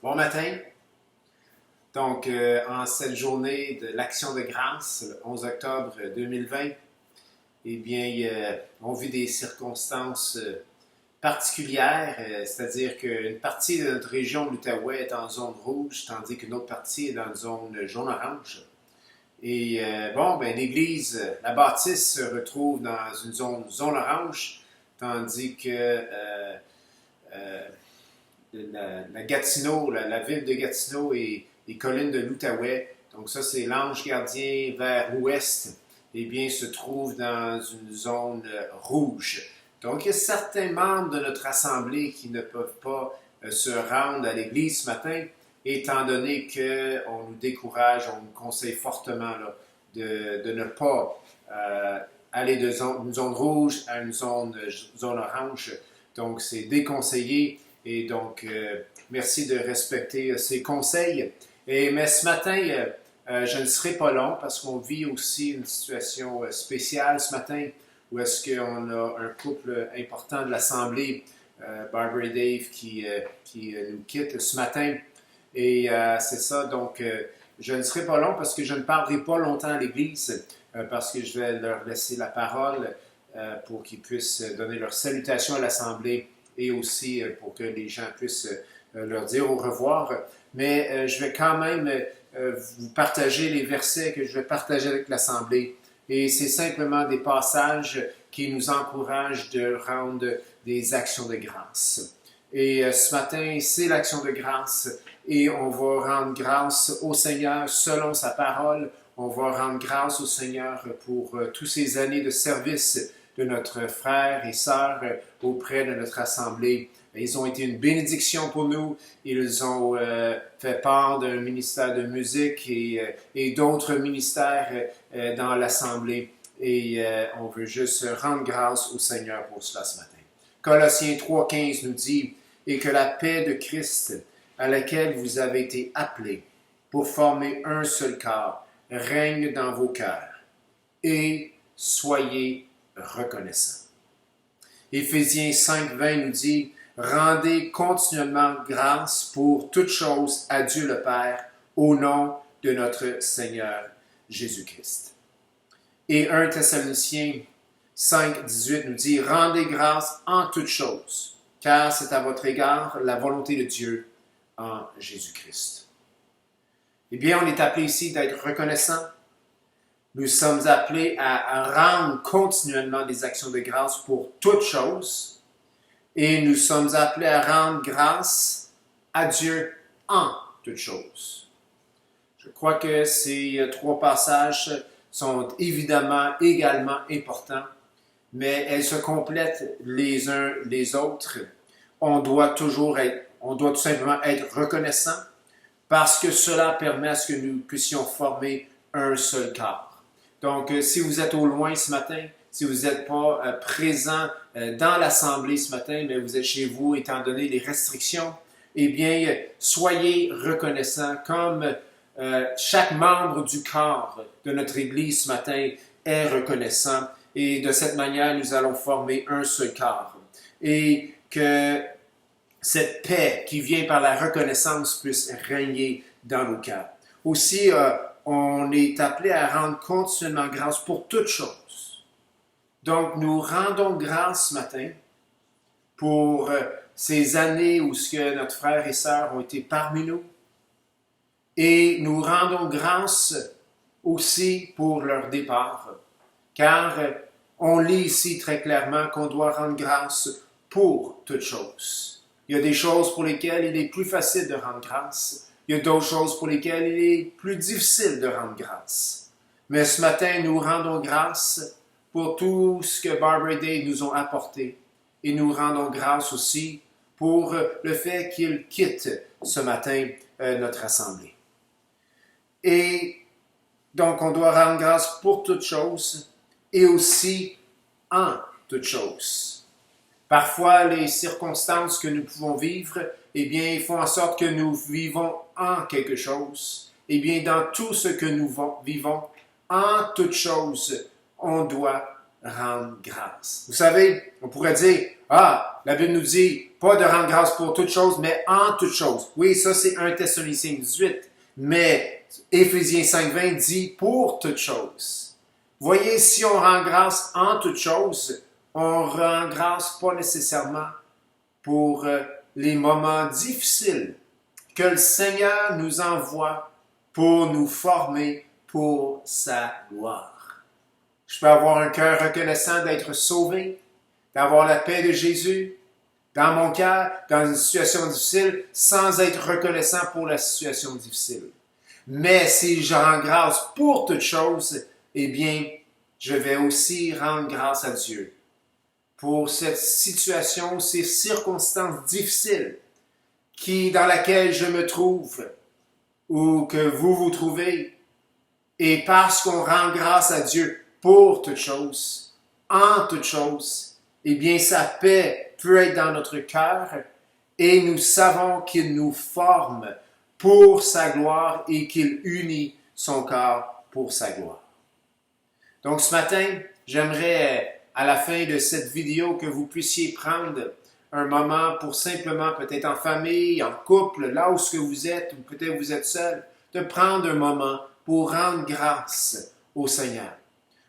Bon matin. Donc, en cette journée de l'Action de grâce, le 11 octobre 2020, eh bien, on vit des circonstances particulières, c'est-à-dire qu'une partie de notre région de l'Outaouais est en zone rouge, tandis qu'une autre partie est dans une zone jaune-orange. Et l'Église, la bâtisse se retrouve dans une zone orange, tandis que la Gatineau, la ville de Gatineau et les collines de l'Outaouais, donc ça c'est l'ange gardien vers l'ouest, eh bien se trouve dans une zone rouge. Donc il y a certains membres de notre assemblée qui ne peuvent pas se rendre à l'église ce matin, étant donné qu'on nous décourage, on nous conseille fortement là, de ne pas aller d'une zone rouge à une zone orange. Donc c'est déconseillé. Et donc, merci de respecter ces conseils. Mais ce matin, je ne serai pas long parce qu'on vit aussi une situation spéciale ce matin où est-ce qu'on a un couple important de l'Assemblée, Barbara et Dave, qui nous quitte ce matin. Et c'est ça, donc je ne serai pas long parce que je ne parlerai pas longtemps à l'Église parce que je vais leur laisser la parole pour qu'ils puissent donner leur salutation à l'Assemblée et aussi pour que les gens puissent leur dire au revoir. Mais je vais quand même vous partager les versets que je vais partager avec l'Assemblée. Et c'est simplement des passages qui nous encouragent de rendre des actions de grâce. Et ce matin, c'est l'action de grâce et on va rendre grâce au Seigneur selon sa parole. On va rendre grâce au Seigneur pour toutes ces années de service de notre frère et sœur auprès de notre assemblée. Ils ont été une bénédiction pour nous. Ils ont fait part d'un ministère de musique et d'autres ministères dans l'assemblée. Et on veut juste rendre grâce au Seigneur pour cela ce matin. Colossiens 3,15 nous dit « Et que la paix de Christ, à laquelle vous avez été appelés pour former un seul corps, règne dans vos cœurs. Et soyez reconnaissant. » Éphésiens 5,20 nous dit « Rendez continuellement grâce pour toutes choses à Dieu le Père, au nom de notre Seigneur Jésus-Christ. » Et 1 Thessaloniciens 5,18 nous dit « Rendez grâce en toutes choses, car c'est à votre égard la volonté de Dieu en Jésus-Christ. » Eh bien, on est appelé ici d'être reconnaissant. Nous sommes appelés à rendre continuellement des actions de grâce pour toutes choses et nous sommes appelés à rendre grâce à Dieu en toutes choses. Je crois que ces trois passages sont évidemment également importants, mais elles se complètent les uns les autres. On doit tout simplement être reconnaissant parce que cela permet à ce que nous puissions former un seul corps. Donc, si vous êtes au loin ce matin, si vous n'êtes pas présent dans l'Assemblée ce matin, mais vous êtes chez vous étant donné les restrictions, eh bien, soyez reconnaissants comme chaque membre du corps de notre Église ce matin est reconnaissant. Et de cette manière, nous allons former un seul corps. Et que cette paix qui vient par la reconnaissance puisse régner dans nos cœurs. Aussi, on est appelé à rendre continuellement grâce pour toutes choses. Donc, nous rendons grâce ce matin pour ces années où notre frère et sœur ont été parmi nous. Et nous rendons grâce aussi pour leur départ, car on lit ici très clairement qu'on doit rendre grâce pour toutes choses. Il y a des choses pour lesquelles il est plus facile de rendre grâce. Il y a d'autres choses pour lesquelles il est plus difficile de rendre grâce. Mais ce matin, nous rendons grâce pour tout ce que Barbara et Dave nous ont apporté. Et nous rendons grâce aussi pour le fait qu'ils quittent ce matin notre assemblée. Et donc, on doit rendre grâce pour toutes choses et aussi en toutes choses. Parfois, les circonstances que nous pouvons vivre, eh bien, font en sorte que nous vivons en quelque chose. Eh bien, dans tout ce que nous vivons, en toute chose, on doit rendre grâce. Vous savez, on pourrait dire, ah, la Bible nous dit, pas de rendre grâce pour toutes choses, mais en toutes choses. Oui, ça c'est 1 Thessaloniciens 18, mais Éphésiens 5.20 dit pour toutes choses. Voyez, si on rend grâce en toutes choses, on rend grâce pas nécessairement pour les moments difficiles que le Seigneur nous envoie pour nous former pour sa gloire. Je peux avoir un cœur reconnaissant d'être sauvé, d'avoir la paix de Jésus dans mon cœur, dans une situation difficile, sans être reconnaissant pour la situation difficile. Mais si je rends grâce pour toutes choses, eh bien, je vais aussi rendre grâce à Dieu pour cette situation, ces circonstances difficiles dans laquelle je me trouve ou que vous vous trouvez. Et parce qu'on rend grâce à Dieu pour toutes choses, en toutes choses, eh bien, sa paix peut être dans notre cœur et nous savons qu'il nous forme pour sa gloire et qu'il unit son corps pour sa gloire. Donc, ce matin, j'aimerais, à la fin de cette vidéo, que vous puissiez prendre un moment pour simplement, peut-être en famille, en couple, là où ce que vous êtes, ou peut-être vous êtes seul, de prendre un moment pour rendre grâce au Seigneur.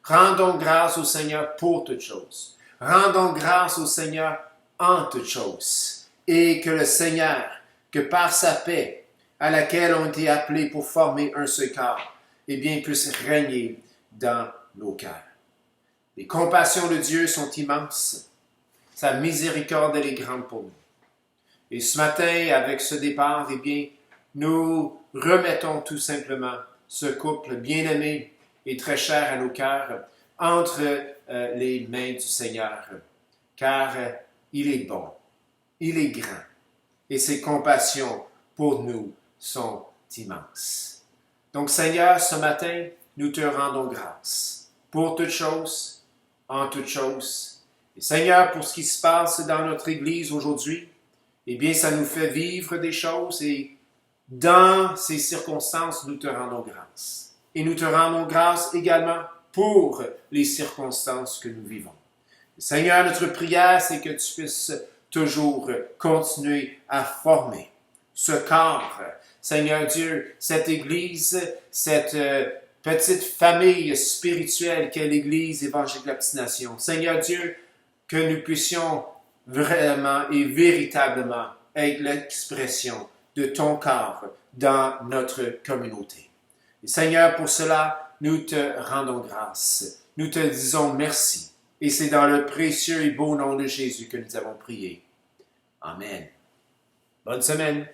Rendons grâce au Seigneur pour toutes choses. Rendons grâce au Seigneur en toutes choses. Et que le Seigneur, que par sa paix, à laquelle on a été appelés pour former un seul corps, eh bien, puisse régner dans nos cœurs. Les compassions de Dieu sont immenses. Sa miséricorde, elle est grande pour nous. Et ce matin, avec ce départ, eh bien, nous remettons tout simplement ce couple bien-aimé et très cher à nos cœurs entre les mains du Seigneur. Car il est bon, il est grand, et ses compassions pour nous sont immenses. Donc, Seigneur, ce matin, nous te rendons grâce pour toutes choses, en toutes choses. Et Seigneur, pour ce qui se passe dans notre Église aujourd'hui, eh bien, ça nous fait vivre des choses et dans ces circonstances, nous te rendons grâce. Et nous te rendons grâce également pour les circonstances que nous vivons. Seigneur, notre prière, c'est que tu puisses toujours continuer à former ce corps. Seigneur Dieu, cette Église, cette petite famille spirituelle qu'est l'Église évangélique de la Petite Nation. Seigneur Dieu, que nous puissions vraiment et véritablement être l'expression de ton corps dans notre communauté. Et Seigneur, pour cela, nous te rendons grâce. Nous te disons merci. Et c'est dans le précieux et beau nom de Jésus que nous avons prié. Amen. Bonne semaine.